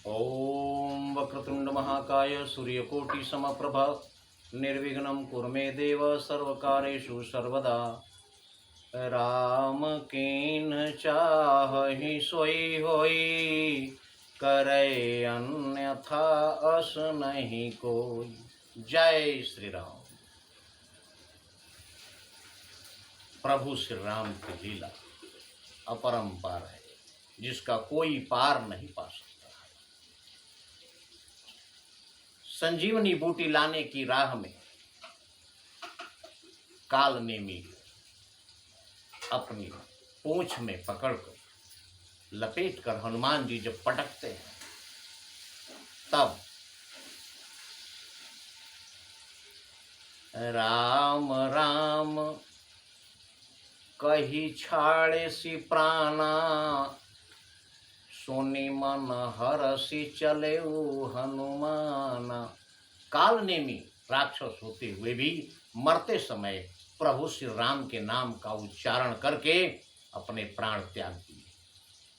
ओम वक्रतुंड महाकाय सूर्यकोटि समप्रभ निर्विघ्नं कुरु मे देव सर्वकारेषु सर्वदा। राम कीन चाहि सोई होई, करे अन्यथा अस नहीं कोई। जय श्री राम। प्रभु श्री राम की लीला अपरंपार है, जिसका कोई पार नहीं पा सकता। संजीवनी बूटी लाने की राह में काल नेमी अपनी पूंछ में पकड़कर लपेटकर हनुमान जी जब पटकते हैं, तब राम राम कही छाड़े सी प्राणा, सोनी मन हरसी चले हनुमाना। काल नेमी राक्षस होते हुए भी मरते समय प्रभु श्री राम के नाम का उच्चारण करके अपने प्राण त्याग दिए।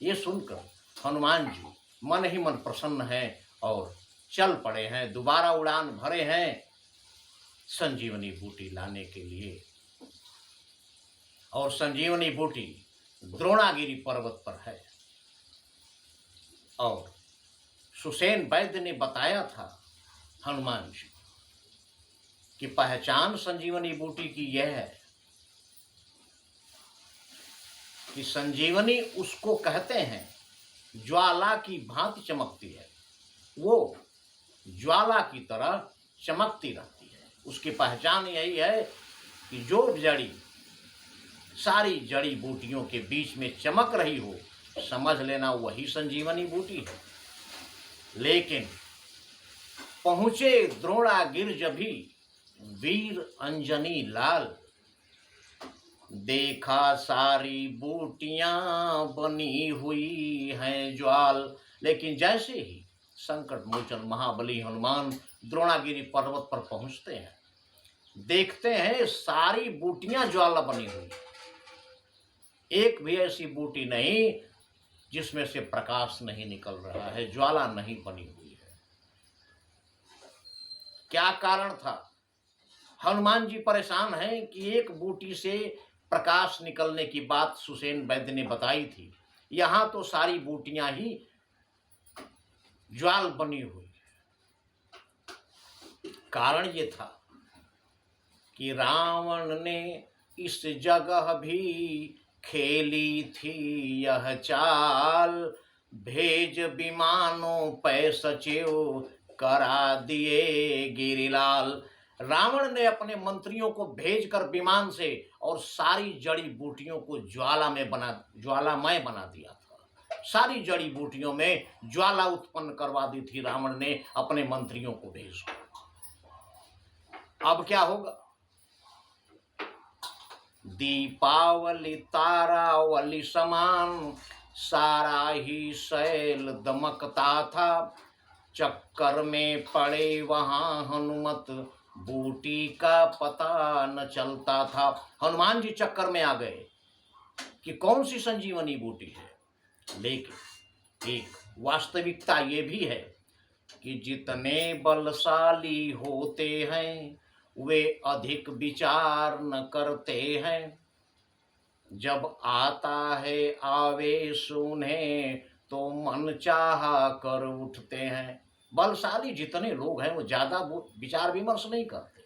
ये सुनकर हनुमान जी मन ही मन प्रसन्न हैं और चल पड़े हैं, दोबारा उड़ान भरे हैं संजीवनी बूटी लाने के लिए। और संजीवनी बूटी द्रोणागिरी पर्वत पर है। और सुसेन वैद्य ने बताया था हनुमान जी कि पहचान संजीवनी बूटी की यह है कि संजीवनी उसको कहते हैं ज्वाला की भांति चमकती है, वो ज्वाला की तरह चमकती रहती है। उसकी पहचान यही है कि जो जड़ी सारी जड़ी बूटियों के बीच में चमक रही हो, समझ लेना वही संजीवनी बूटी है। लेकिन पहुंचे द्रोणागिर जभी वीर अंजनी लाल, देखा सारी बूटियां बनी हुई हैं ज्वाल। लेकिन जैसे ही संकट मोचन महाबली हनुमान द्रोणागिरी पर्वत पर पहुंचते हैं, देखते हैं सारी बूटियां ज्वाला बनी हुई, एक भी ऐसी बूटी नहीं जिसमें से प्रकाश नहीं निकल रहा है, ज्वाला नहीं बनी हुई है। क्या कारण था? हनुमान जी परेशान हैं कि एक बूटी से प्रकाश निकलने की बात सुसेन वैद्य ने बताई थी, यहां तो सारी बूटियां ही ज्वाल बनी हुई। कारण ये था कि रावण ने इस जगह भी खेली थी यह चाल, भेज विमानों पे सचिव करा दिए गिरिलाल। रावण ने अपने मंत्रियों को भेजकर विमान से और सारी जड़ी बूटियों को ज्वालामय बना दिया था। सारी जड़ी बूटियों में ज्वाला उत्पन्न करवा दी थी रावण ने अपने मंत्रियों को भेजकर। अब क्या होगा? दीपावली तारावली समान सारा ही शैल दमकता था, चक्कर में पड़े वहां हनुमत बूटी का पता न चलता था। हनुमान जी चक्कर में आ गए कि कौन सी संजीवनी बूटी है। लेकिन एक वास्तविकता ये भी है कि जितने बलशाली होते हैं वे अधिक विचार न करते हैं। जब आता है आवेश उन्हें तो मन चाहा कर उठते हैं। बलशाली जितने लोग हैं वो ज्यादा विचार विमर्श नहीं करते।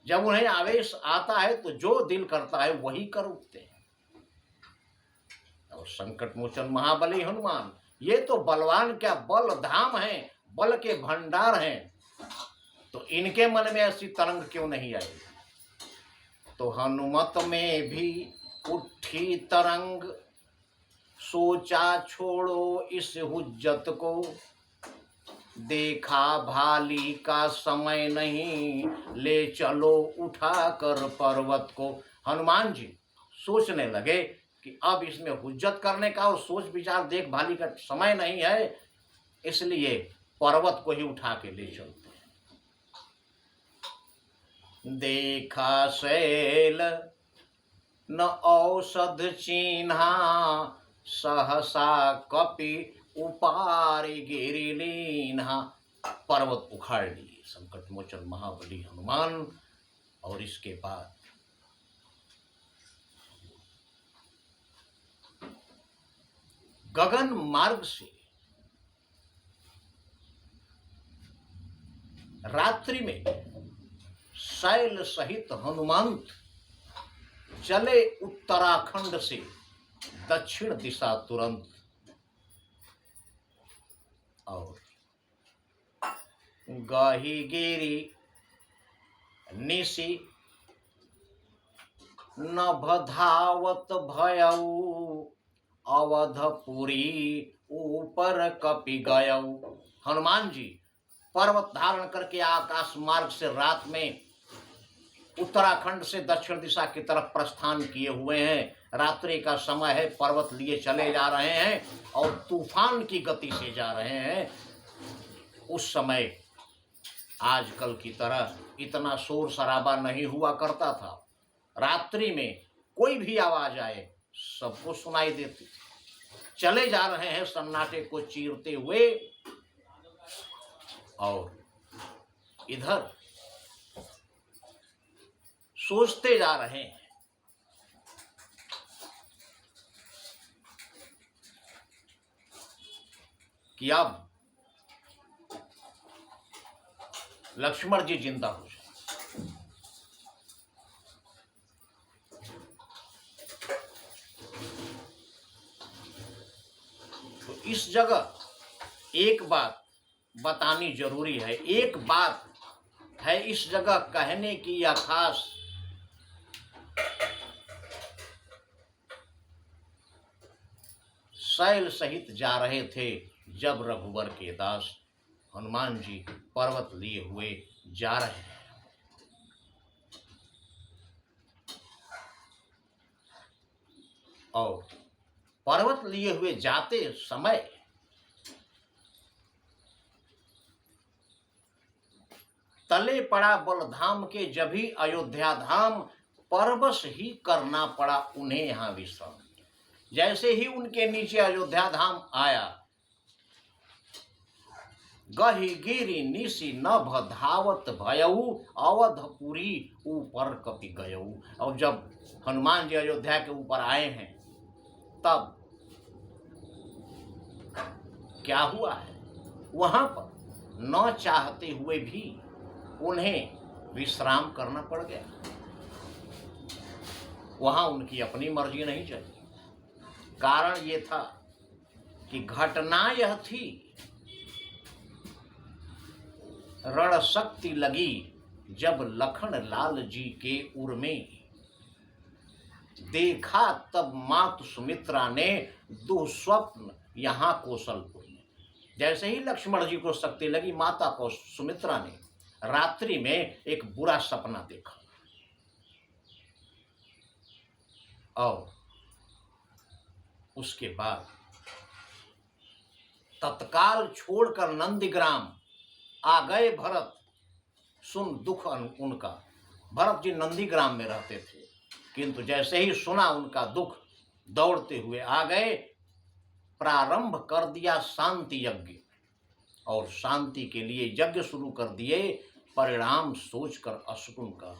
जब उन्हें आवेश आता है तो जो दिल करता है वही कर उठते हैं। और संकट मोचन महाबली हनुमान ये तो बलवान क्या बल धाम है, बल के भंडार हैं, तो इनके मन में ऐसी तरंग क्यों नहीं आई? तो हनुमत में भी उठी तरंग, सोचा छोड़ो इस हुज्जत को, देखा भाली का समय नहीं, ले चलो उठा कर पर्वत को। हनुमान जी सोचने लगे कि अब इसमें हुज्जत करने का और सोच विचार देख भाली का समय नहीं है, इसलिए पर्वत को ही उठा के ले चलते। देखा शैल न औषध चिन्हा, सहसा कपि उपारि गिरिलीन्हा। पर्वत उखाड़ लिए संकट मोचन महाबली हनुमान। और इसके बाद गगन मार्ग से रात्रि में शैल सहित हनुमंत चले उत्तराखंड से दक्षिण दिशा तुरंत। और गाही गिरी निशि नभ धावत भयऊ अवधपुरी ऊपर कपि गयऊ। हनुमान जी पर्वत धारण करके आकाश मार्ग से रात में उत्तराखंड से दक्षिण दिशा की तरफ प्रस्थान किए हुए हैं। रात्रि का समय है, पर्वत लिए चले जा रहे हैं और तूफान की गति से जा रहे हैं। उस समय आजकल की तरह इतना शोर शराबा नहीं हुआ करता था। रात्रि में कोई भी आवाज आए सबको सुनाई देती। चले जा रहे हैं सन्नाटे को चीरते हुए। और इधर सोचते जा रहे हैं कि अब लक्ष्मण जी जिंदा हो जाए। तो इस जगह एक बात बतानी जरूरी है, एक बात है इस जगह कहने की या खास। शैल सहित जा रहे थे जब रघुवर के दास हनुमान जी पर्वत लिए हुए जा रहे हैं। और पर्वत लिए हुए जाते समय तले पड़ा बलधाम के, जब ही अयोध्या धाम परवश ही करना पड़ा उन्हें यहां विश्राम। जैसे ही उनके नीचे अयोध्या धाम आया, गही गिरी निशि नभ धावत भयऊ अवधपुरी ऊपर कपि गयऊ। और जब हनुमान जी अयोध्या के ऊपर आए हैं तब क्या हुआ है, वहां पर न चाहते हुए भी उन्हें विश्राम करना पड़ गया। वहां उनकी अपनी मर्जी नहीं चली। कारण ये था कि घटना यह थी, रण शक्ति लगी जब लखन लाल जी के उर में। देखा तब मातु सुमित्रा ने दुस्वप्न यहां कौशलपुर में। जैसे ही लक्ष्मण जी को शक्ति लगी, माता को सुमित्रा ने रात्रि में एक बुरा सपना देखा। और उसके बाद तत्काल छोड़कर नंदीग्राम आ गए भरत। सुन दुख उनका, भरत जी नंदीग्राम में रहते थे, किंतु जैसे ही सुना उनका दुख दौड़ते हुए आ गए। प्रारंभ कर दिया शांति यज्ञ, और शांति के लिए यज्ञ शुरू कर दिए। परिणाम सोचकर अशकुन का,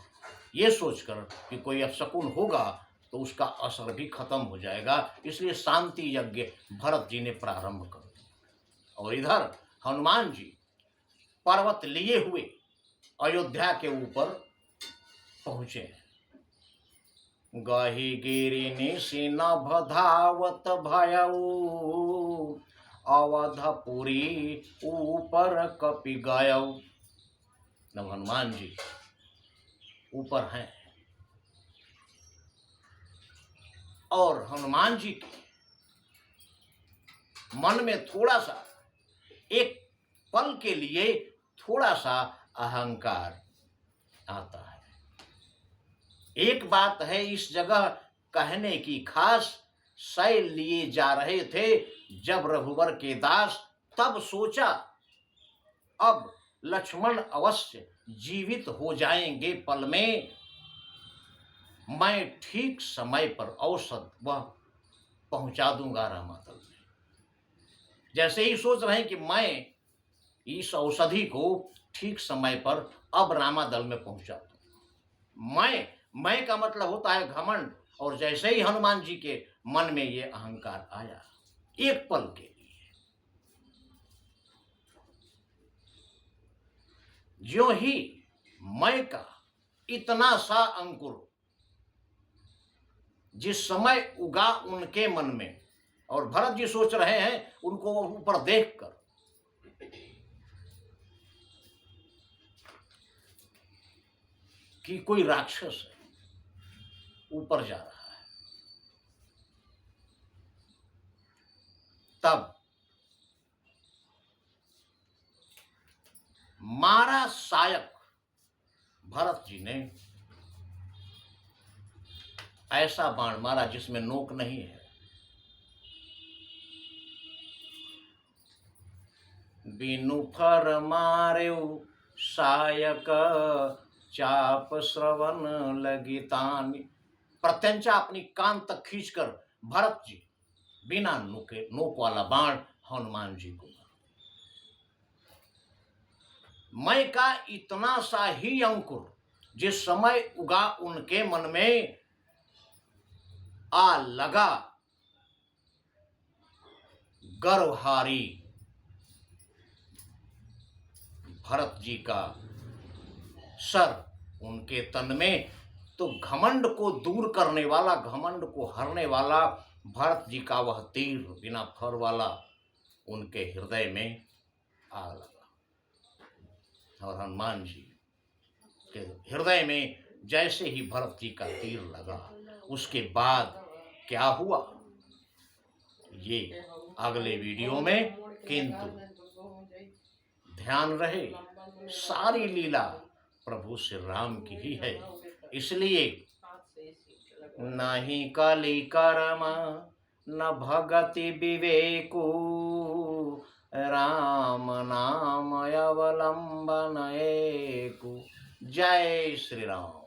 ये सोचकर कि कोई अपशकुन होगा तो उसका असर भी खत्म हो जाएगा, इसलिए शांति यज्ञ भरत जी ने प्रारंभ कर दिया। और इधर हनुमान जी पर्वत लिए हुए अयोध्या के ऊपर पहुंचे। गही गिरि निशि नभ धावत भयऊ अवधपुरी ऊपर कपि गयऊ। नव हनुमान जी ऊपर हैं और हनुमान जी के मन में थोड़ा सा, एक पल के लिए थोड़ा सा अहंकार आता है। एक बात है इस जगह कहने की खास, शैल लिए जा रहे थे जब रघुवर के दास, तब सोचा अब लक्ष्मण अवश्य जीवित हो जाएंगे पल में। मैं ठीक समय पर औषध वह पहुंचा दूंगा रामादल में। जैसे ही सोच रहे हैं कि मैं इस औषधि को ठीक समय पर अब रामादल में पहुंचा दूं। मैं का मतलब होता है घमंड, और जैसे ही हनुमान जी के मन में ये अहंकार आया, एक पल के लिए, जो ही मैं का इतना सा अंकुर जिस समय उगा उनके मन में, और भरत जी सोच रहे हैं उनको ऊपर देखकर कि कोई राक्षस है ऊपर जा रहा है। तब मारा सायक भरत जी ने, ऐसा बाण मारा जिसमें नोक नहीं है। बिनु फर मार्यो सायक चाप श्रवण लगी तानी। प्रत्यंचा अपनी कान तक खींचकर भरत जी बिना नोक वाला बाण हनुमान जी को। मैं का इतना सा ही अंकुर जिस समय उगा उनके मन में आ लगा, गर्वहारी भरत जी का सर उनके तन में, तो घमंड को दूर करने वाला, घमंड को हरने वाला भरत जी का वह तीर बिना फर वाला उनके हृदय में आ लगा। और हनुमान जी के हृदय में जैसे ही भरत जी का तीर लगा, उसके बाद क्या हुआ ये अगले वीडियो में, किंतु ध्यान रहे सारी लीला प्रभु श्री राम की ही है। इसलिए नहीं कली कर्म न भगति विवेकु, राम नाम अवलंबन एकु। जय श्री राम।